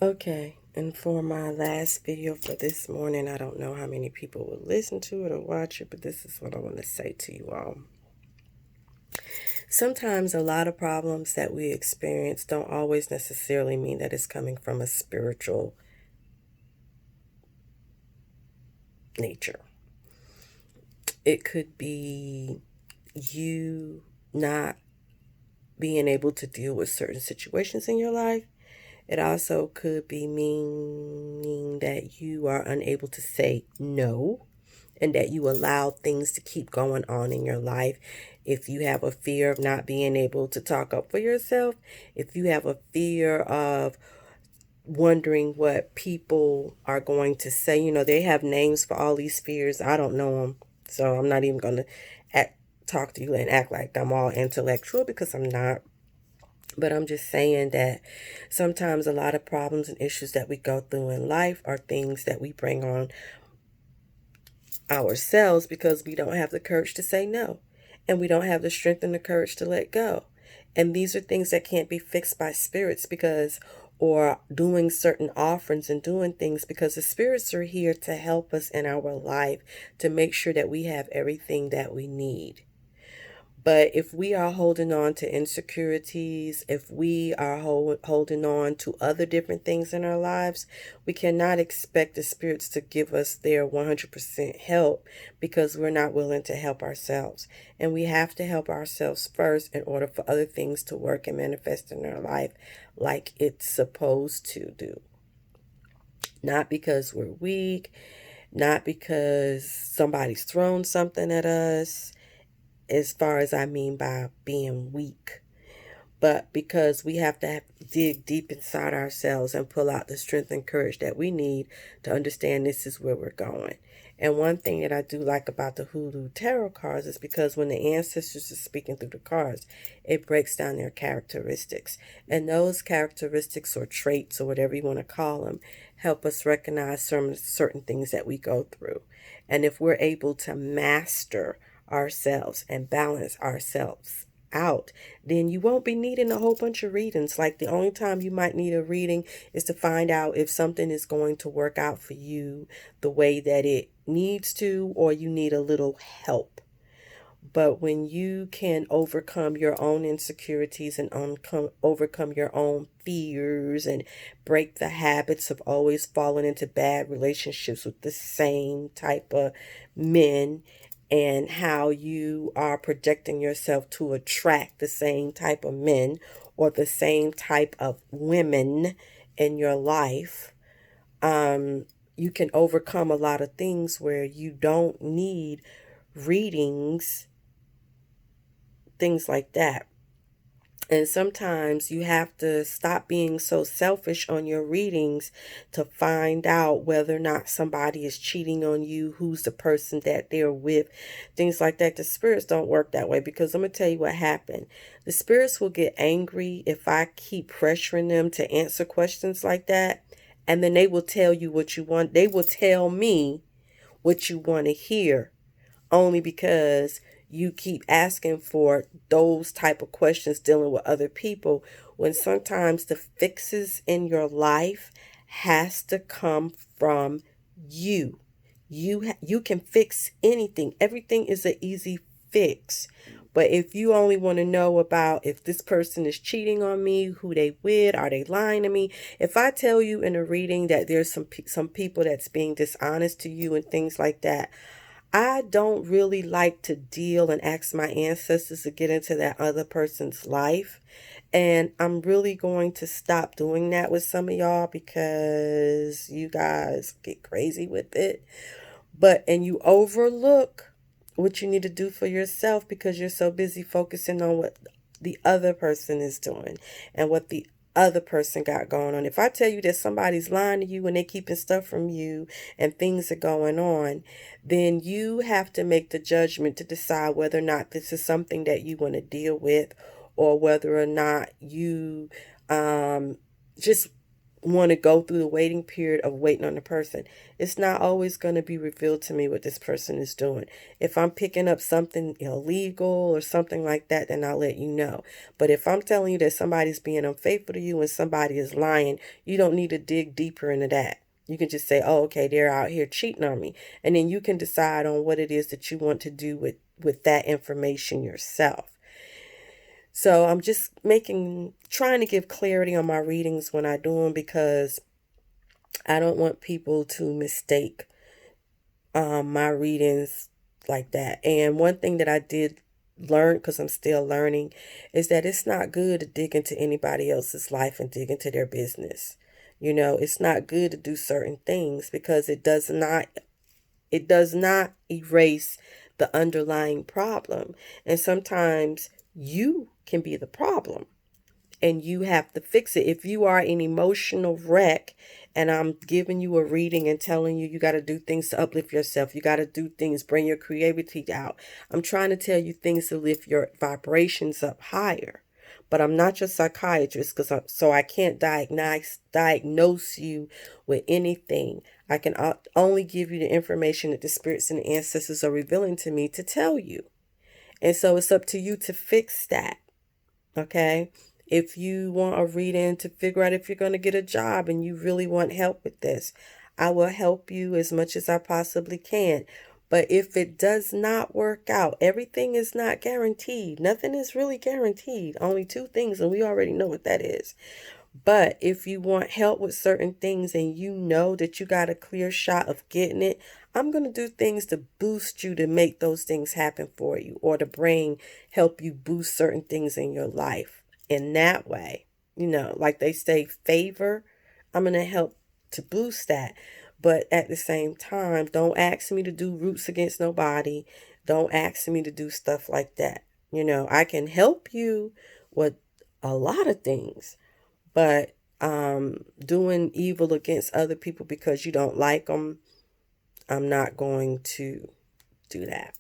Okay, and for my last video for this morning, I don't know how many people will listen to it or watch it, but this is what I want to say to you all. Sometimes a lot of problems that we experience don't always necessarily mean that it's coming from a spiritual nature. It could be you not being able to deal with certain situations in your life. It also could be meaning that you are unable to say no and that you allow things to keep going on in your life. If you have a fear of not being able to talk up for yourself, if you have a fear of wondering what people are going to say, they have names for all these fears. I don't know them. So I'm not even going to talk to you and act like I'm all intellectual because I'm not. But I'm just saying that sometimes a lot of problems and issues that we go through in life are things that we bring on ourselves because we don't have the courage to say no. And we don't have the strength and the courage to let go. And these are things that can't be fixed by spirits or doing certain offerings and doing things because the spirits are here to help us in our life to make sure that we have everything that we need. But if we are holding on to insecurities, if we are holding on to other different things in our lives, we cannot expect the spirits to give us their 100% help because we're not willing to help ourselves. And we have to help ourselves first in order for other things to work and manifest in our life like it's supposed to do. Not because we're weak, not because somebody's thrown something at us, as far as I mean by being weak, but because we have to dig deep inside ourselves and pull out the strength and courage that we need to understand this is where we're going. And one thing that I do like about the Hoodoo Tarot cards is because when the ancestors are speaking through the cards, it breaks down their characteristics. And those characteristics or traits or whatever you want to call them help us recognize certain things that we go through. And if we're able to master ourselves and balance ourselves out, then you won't be needing a whole bunch of readings. Like the only time you might need a reading is to find out if something is going to work out for you the way that it needs to, or you need a little help. But when you can overcome your own insecurities and overcome your own fears and break the habits of always falling into bad relationships with the same type of men, and how you are projecting yourself to attract the same type of men or the same type of women in your life, you can overcome a lot of things where you don't need readings, things like that. And sometimes you have to stop being so selfish on your readings to find out whether or not somebody is cheating on you, who's the person that they're with, things like that. The spirits don't work that way because I'm going to tell you what happened. The spirits will get angry if I keep pressuring them to answer questions like that. And then they will tell you what you want. They will tell me what you want to hear only because you keep asking for those type of questions dealing with other people, when sometimes the fixes in your life has to come from you. You can fix anything. Everything is an easy fix. But if you only want to know about if this person is cheating on me, who they with, are they lying to me? If I tell you in a reading that there's some people that's being dishonest to you and things like that, I don't really like to deal and ask my ancestors to get into that other person's life. And I'm really going to stop doing that with some of y'all because you guys get crazy with it. And you overlook what you need to do for yourself because you're so busy focusing on what the other person is doing and what the other person got going on. If I tell you that somebody's lying to you and they keeping stuff from you and things are going on, then you have to make the judgment to decide whether or not this is something that you want to deal with, or whether or not you just want to go through the waiting period of waiting on the person. It's not always going to be revealed to me what this person is doing. If I'm picking up something illegal or something like that, then I'll let you know. But if I'm telling you that somebody's being unfaithful to you and somebody is lying, you don't need to dig deeper into that. You can just say, oh, okay, they're out here cheating on me. And then you can decide on what it is that you want to do with that information yourself. So I'm just trying to give clarity on my readings when I do them, because I don't want people to mistake my readings like that. And one thing that I did learn, because I'm still learning, is that it's not good to dig into anybody else's life and dig into their business. It's not good to do certain things, because it does not erase the underlying problem. And sometimes you can be the problem and you have to fix it. If you are an emotional wreck and I'm giving you a reading and telling you got to do things to uplift yourself, you got to do things, bring your creativity out. I'm trying to tell you things to lift your vibrations up higher. But I'm not your psychiatrist, so I can't diagnose you with anything. I can only give you the information that the spirits and the ancestors are revealing to me to tell you. And so it's up to you to fix that. Okay? If you want a reading to figure out if you're going to get a job and you really want help with this, I will help you as much as I possibly can. But if it does not work out, everything is not guaranteed. Nothing is really guaranteed. Only two things, and we already know what that is. But if you want help with certain things and you know that you got a clear shot of getting it, I'm going to do things to boost you to make those things happen for you, or to help you boost certain things in your life. In that way, like they say, favor, I'm going to help to boost that. But at the same time, don't ask me to do roots against nobody. Don't ask me to do stuff like that. I can help you with a lot of things, but doing evil against other people because you don't like them, I'm not going to do that.